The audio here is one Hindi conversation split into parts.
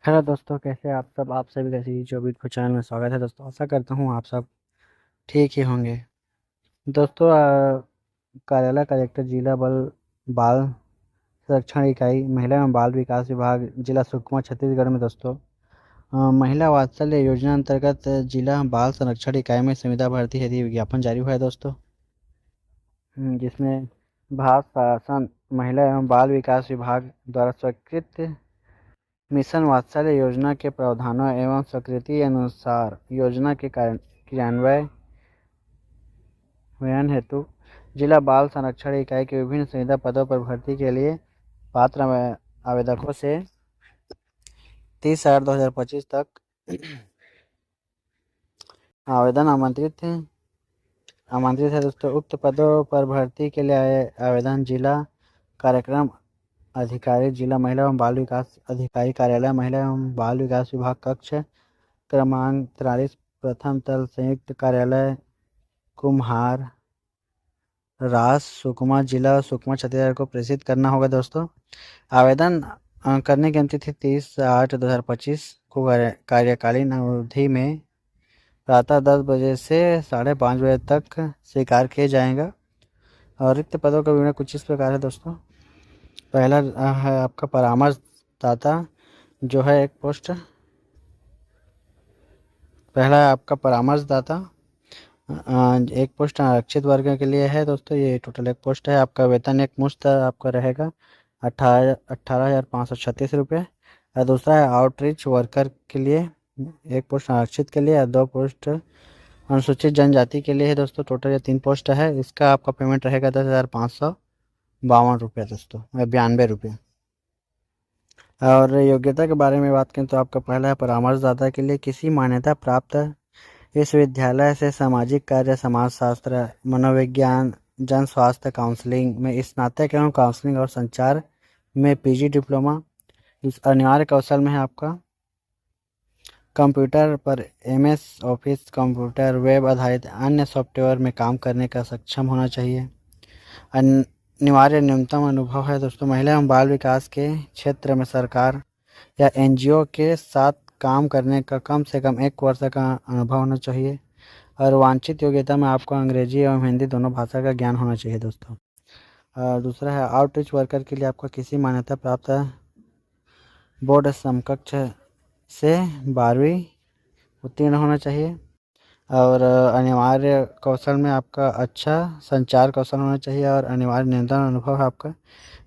हेलो दोस्तों, कैसे हैं आप सभी कैसी जो भी कुछ चैनल में स्वागत है दोस्तों। आशा करता हूँ आप सब ठीक ही होंगे दोस्तों। कार्यालय कलेक्टर जिला बाल संरक्षण इकाई महिला एवं बाल विकास विभाग जिला सुकमा छत्तीसगढ़ में दोस्तों महिला वात्सल्य योजना अंतर्गत जिला बाल संरक्षण इकाई में संविदा भर्ती हेतु विज्ञापन जारी हुआ है दोस्तों। जिसमें भारत शासन महिला एवं बाल विकास विभाग द्वारा स्वीकृत मिशन वात्सल्य योजना के प्रावधानों एवं स्वीकृति अनुसार योजना के क्रियान्वयन हेतु जिला बाल संरक्षण इकाई के विभिन्न संविदा पदों पर भर्ती के लिए पात्र आवेदकों से 30/8/2025 तक आवेदन आमंत्रित है दोस्तों। उक्त पदों पर भर्ती के लिए आवेदन जिला कार्यक्रम अधिकारी जिला महिला एवं बाल विकास अधिकारी कार्यालय महिला एवं बाल विकास विभाग कक्ष क्रमांक 43 प्रथम तल संयुक्त कार्यालय कुम्हार रास सुकमा जिला सुकमा छत्तीसगढ़ को प्रेषित करना होगा दोस्तों। आवेदन करने की अंतिम तिथि 30/8/2025 को कार्यकालीन अवधि में प्रातः 10 बजे से 5:30 बजे तक स्वीकार किया जाएगा। और रिक्त पदों का विवरण कुछ इस प्रकार है दोस्तों। पहला है आपका परामर्शदाता, जो है एक पोस्ट। पहला है आपका परामर्शदाता, एक पोस्ट आरक्षित वर्ग के लिए है दोस्तों। ये टोटल एक पोस्ट है। आपका वेतन एक मुश्त आपका रहेगा 18,536 रुपये। और दूसरा है आउटरीच वर्कर के लिए, एक पोस्ट आरक्षित के लिए और 2 पोस्ट अनुसूचित जनजाति के लिए है दोस्तों। टोटल ये 3 पोस्ट है। इसका आपका पेमेंट रहेगा 10,552 रुपये दोस्तों, 92 रुपये। और योग्यता के बारे में बात करें तो आपका पहला है परामर्शदाता के लिए किसी मान्यता प्राप्त विश्वविद्यालय से सामाजिक कार्य, समाजशास्त्र, मनोविज्ञान, जन स्वास्थ्य काउंसलिंग में स्नातक एवं काउंसलिंग और संचार में पीजी डिप्लोमा। इस अनिवार्य कौशल में है आपका कंप्यूटर पर एमएस ऑफिस, कंप्यूटर, वेब आधारित अन्य सॉफ्टवेयर में काम करने का सक्षम होना चाहिए। अनिवार्य न्यूनतम अनुभव है दोस्तों महिला एवं बाल विकास के क्षेत्र में सरकार या एनजीओ के साथ काम करने का कम से कम 1 वर्ष का अनुभव होना चाहिए। और वांछित योग्यता में आपको अंग्रेजी एवं हिंदी दोनों भाषा का ज्ञान होना चाहिए दोस्तों। दूसरा है आउटरीच वर्कर के लिए आपका किसी मान्यता प्राप्त बोर्ड समकक्ष से 12वीं उत्तीर्ण होना चाहिए। और अनिवार्य कौशल में आपका अच्छा संचार कौशल होना चाहिए। और अनिवार्य न्यूनतम अनुभव है आपका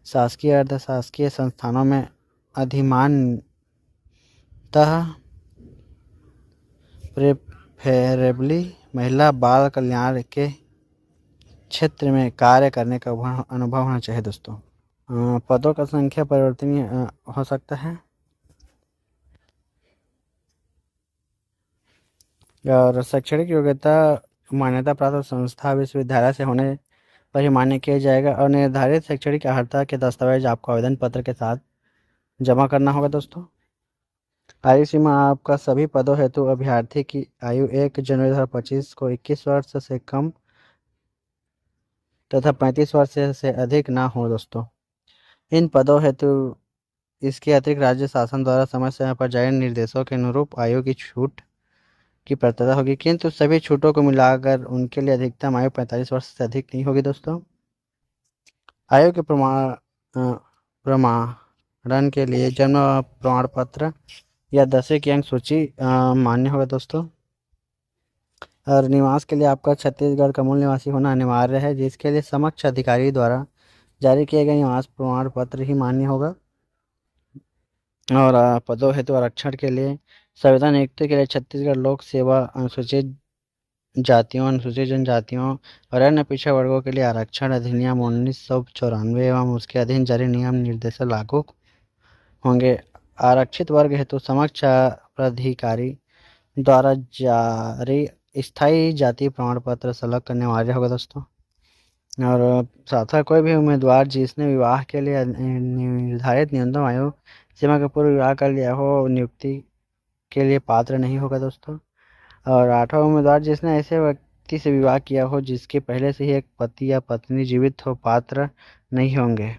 शासकीय अर्ध शासकीय संस्थानों में अधिमानतः प्रेफरेबली महिला बाल कल्याण के क्षेत्र में कार्य करने का अनुभव होना चाहिए दोस्तों। पदों का संख्या परिवर्तनीय हो सकता है। और शैक्षणिक योग्यता मान्यता प्राप्त संस्था विश्वविद्यालय से होने पर ही मान्य किया जाएगा। और निर्धारित शैक्षणिक अर्हता के दस्तावेज आपको आवेदन पत्र के साथ जमा करना होगा दोस्तों। आयु सीमा आपका सभी पदों हेतु अभ्यर्थी की आयु 1 जनवरी 2025 को 21 वर्ष से कम तथा 35 वर्ष से अधिक ना हो दोस्तों। इन पदों हेतु इसके अतिरिक्त राज्य शासन द्वारा समय समय पर जारी निर्देशों के अनुरूप आयु की छूट की प्रतता होगी, किंतु सभी छूटों को मिलाकर उनके लिए अधिकतम आयु 45 वर्ष से अधिक नहीं होगी दोस्तों। आयु के प्रमाणन के लिए जन्म प्रमाण पत्र या 10वीं की अंक सूची मान्य होगा दोस्तों। और निवास के लिए आपका छत्तीसगढ़ का मूल निवासी होना अनिवार्य है, जिसके लिए समक्ष अधिकारी द्वारा जारी किए गए निवास प्रमाण पत्र ही मान्य होगा। और पदों हेतु आरक्षण के लिए संविदा नियुक्ति के लिए छत्तीसगढ़ लोक सेवा अनुसूचित जातियों, अनुसूचित जनजातियों और अन्य पिछड़े वर्गों के लिए आरक्षण अधिनियम 1994 एवं उसके अधीन जारी नियम निर्देश लागू होंगे। आरक्षित वर्ग हेतु समक्ष प्राधिकारी द्वारा जारी स्थायी जाति प्रमाण पत्र संलग्न अनिवार्य होगा दोस्तों। और साथ कोई भी उम्मीदवार जिसने विवाह के लिए निर्धारित न्यूनतम आयु सीमा के पूर्व विवाह कर लिया हो नियुक्ति के लिए पात्र नहीं होगा दोस्तों। और 8वां उम्मीदवार जिसने ऐसे व्यक्ति से विवाह किया हो जिसके पहले से ही एक पति या पत्नी जीवित हो पात्र नहीं होंगे।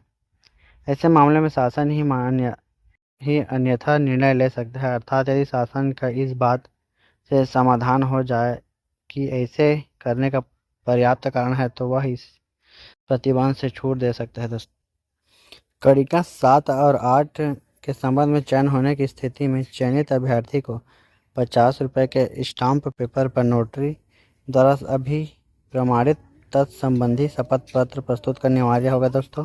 ऐसे मामले में शासन ही मान्य ही अन्यथा निर्णय ले सकता है। अर्थात यदि शासन का इस बात से समाधान हो जाए कि ऐसे करने का पर्याप्त कारण है तो वह इस प्रतिबंध से छूट दे सकता है। कड़िका 7 और 8 के संबंध में चयन होने की स्थिति में चयनित अभ्यर्थी को 50 रुपये के स्टाम्प पेपर पर नोटरी द्वारा अभी प्रमाणित तत्संबंधी शपथ पत्र प्रस्तुत करना अनिवार्य होगा दोस्तों।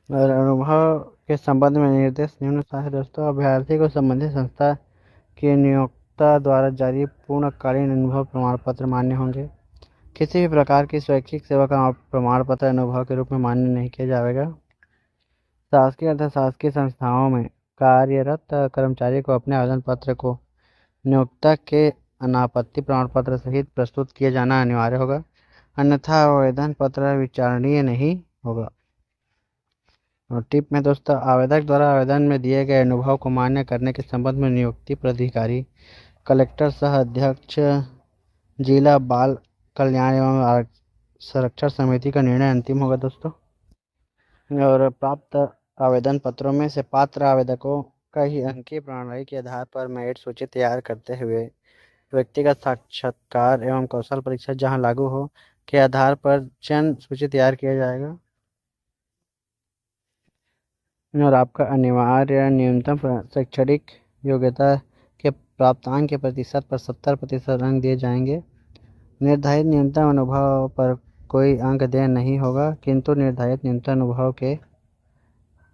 और अनुभव के संबंध में निर्देश निम्नसार है दोस्तों। अभ्यर्थी को संबंधित संस्था के नियोक्ता द्वारा जारी पूर्णकालीन अनुभव प्रमाण पत्र मान्य होंगे। किसी भी प्रकार की स्वैच्छिक सेवा का प्रमाण पत्र अनुभव के रूप में मान्य नहीं किया जाएगा। शासकीय तथा शासकीय संस्थाओं में कार्यरत कर्मचारी को अपने आवेदन पत्र को नियोक्ता के अनापत्ति प्रमाण पत्र सहित प्रस्तुत किए जाना अनिवार्य होगा, अन्यथा आवेदन पत्र विचारणीय नहीं होगा। और टिप में दोस्तों, आवेदक द्वारा आवेदन में दिए गए अनुभव को मान्य करने के संबंध में नियुक्ति प्राधिकारी, कलेक्टर सह अध्यक्ष, जिला बाल कल्याण एवं संरक्षण समिति का निर्णय अंतिम होगा दोस्तों। और प्राप्त आवेदन पत्रों में से पात्र आवेदकों का ही अंकीय प्रणाली के आधार पर मेरिट सूची तैयार करते हुए व्यक्तिगत साक्षात्कार एवं कौशल परीक्षा जहां लागू हो के आधार पर चयन सूची तैयार किया जाएगा। और आपका अनिवार्य न्यूनतम शैक्षणिक योग्यता के प्राप्तांक के प्रतिशत पर 70% अंक दिए जाएंगे। निर्धारित न्यूनतम अनुभव पर कोई अंक देय नहीं होगा, किंतु निर्धारित न्यूनतम अनुभव के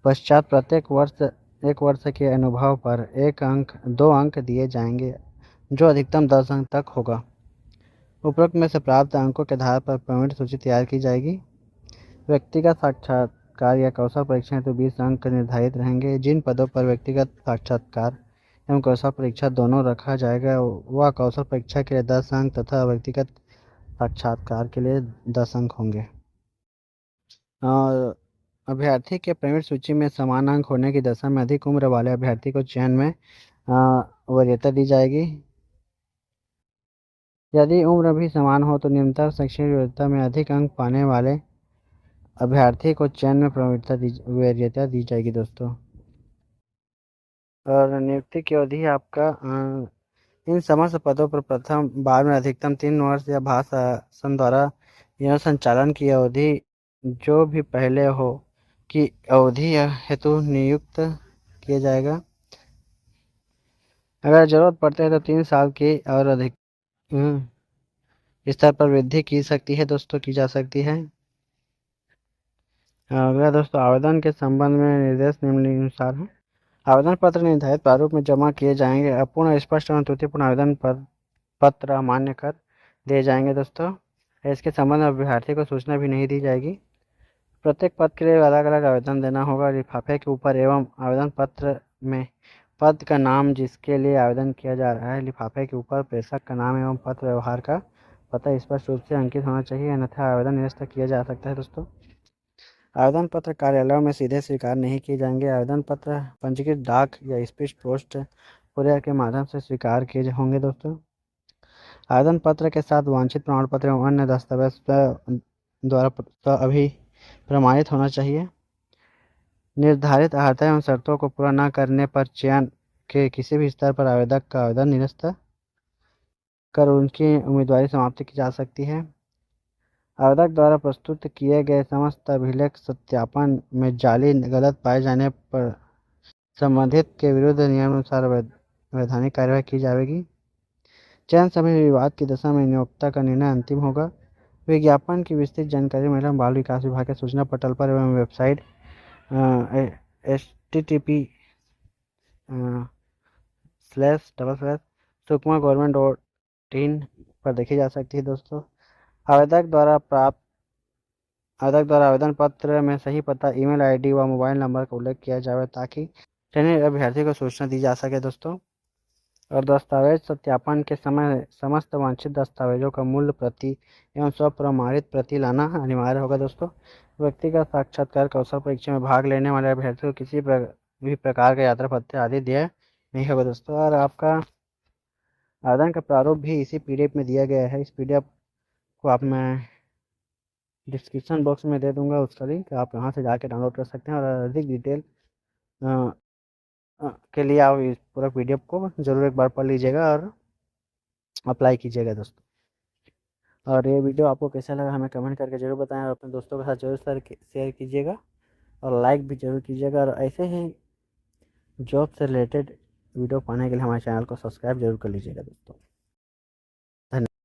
पश्चात प्रत्येक वर्ष 1 वर्ष के अनुभव पर 2 अंक दिए जाएंगे, जो अधिकतम 10 अंक तक होगा। उपरोक्त में से प्राप्त अंकों के आधार पर प्रमाणित सूची तैयार की जाएगी। व्यक्तिगत साक्षात्कार या कौशल परीक्षा हेतु 20 अंक निर्धारित रहेंगे। जिन पदों पर व्यक्तिगत साक्षात्कार एवं कौशल परीक्षा दोनों रखा जाएगा वह कौशल परीक्षा के लिए 10 अंक तथा व्यक्तिगत साक्षात्कार के लिए 10 अंक होंगे। और अभ्यर्थी के प्रवेश सूची में समान अंक होने की दशा में अधिक उम्र वाले अभ्यर्थी को चयन में वरीयता दी जाएगी। यदि उम्र भी समान हो तो न्यूनतम शैक्षणिक योग्यता में अधिक अंक पाने वाले अभ्यर्थी को चयन में वरीयता दी जाएगी दोस्तों। और नियुक्ति की अवधि आपका इन समस्त पदों पर प्रथम बार में अधिकतम 3 वर्ष या भारत शासन द्वारा यह संचालन की अवधि जो भी पहले हो की अवधि हेतु नियुक्त किया जाएगा। अगर जरूरत पड़ते है तो 3 साल की और अधिक स्तर पर वृद्धि की सकती है दोस्तों, की जा सकती है। अगला दोस्तों, आवेदन के संबंध में निर्देश निम्नानुसार है। आवेदन पत्र निर्धारित प्रारूप में जमा किए जाएंगे। अपूर्ण, स्पष्ट एवं त्रुटिपूर्ण आवेदन पत्र अमान्य कर दिए जाएंगे दोस्तों। इसके संबंध में अभ्यर्थी को सूचना भी नहीं दी जाएगी। प्रत्येक पद के लिए अलग अलग आवेदन देना होगा। लिफाफे के ऊपर एवं आवेदन पत्र में पद का नाम जिसके लिए आवेदन किया जा रहा है, लिफाफे के ऊपर प्रेषक का नाम एवं पत्र व्यवहार का पता स्पष्ट रूप से अंकित होना चाहिए, अन्यथा आवेदन निरस्त किया जा सकता है दोस्तों। आवेदन पत्र कार्यालयों में सीधे स्वीकार नहीं किए जाएंगे। आवेदन पत्र पंजीकृत डाक या स्पीड पोस्ट कुरियर के माध्यम से स्वीकार किए होंगे दोस्तों। आवेदन पत्र के साथ वांछित प्रमाण पत्र एवं अन्य दस्तावेज द्वारा अभी प्रमाणित होना चाहिए। निर्धारित अर्हता एवं शर्तों को पूरा न करने पर चयन के किसी भी स्तर पर आवेदक का आवेदन निरस्त कर उनकी उम्मीदवारी समाप्त की जा सकती है। आवेदक द्वारा प्रस्तुत किए गए समस्त अभिलेख सत्यापन में जाली गलत पाए जाने पर संबंधित के विरुद्ध नियमानुसार वैधानिक कार्रवाई की जाएगी। चयन समय विवाद की दशा में नियोक्ता का निर्णय अंतिम होगा। विज्ञापन की विस्तृत जानकारी महिला बाल विकास विभाग के सूचना पटल पर एवं वेबसाइट http://sukma.government.in पर देखी जा सकती है दोस्तों। आवेदक द्वारा आवेदन पत्र में सही पता, ईमेल आईडी व मोबाइल नंबर का उल्लेख किया जाए ताकि चयनित अभ्यर्थी को सूचना दी जा सके दोस्तों। और दस्तावेज सत्यापन के समय समस्त वांछित दस्तावेजों का मूल प्रति एवं स्वप्रमाणित प्रति लाना अनिवार्य होगा दोस्तों। व्यक्तिगत साक्षात्कार, कौशल परीक्षा में भाग लेने वाले अभ्यर्थी को किसी भी प्रकार का यात्रा भत्ते आदि दिया नहीं होगा दोस्तों। और आपका आवेदन का प्रारूप भी इसी पीडीएफ में दिया गया है। इस पीडीएफ को आप मैं डिस्क्रिप्शन बॉक्स में दे दूंगा, उसका लिंक आप यहाँ से जाके डाउनलोड कर सकते हैं और अधिक डिटेल के लिए आप इस पूरा पीडीएफ को ज़रूर एक बार पढ़ लीजिएगा और अप्लाई कीजिएगा दोस्तों। और ये वीडियो आपको कैसा लगा हमें कमेंट करके ज़रूर बताएं और अपने दोस्तों के साथ ज़रूर शेयर कीजिएगा और लाइक भी ज़रूर कीजिएगा। और ऐसे ही जॉब से रिलेटेड वीडियो पाने के लिए हमारे चैनल को सब्सक्राइब जरूर कर लीजिएगा दोस्तों।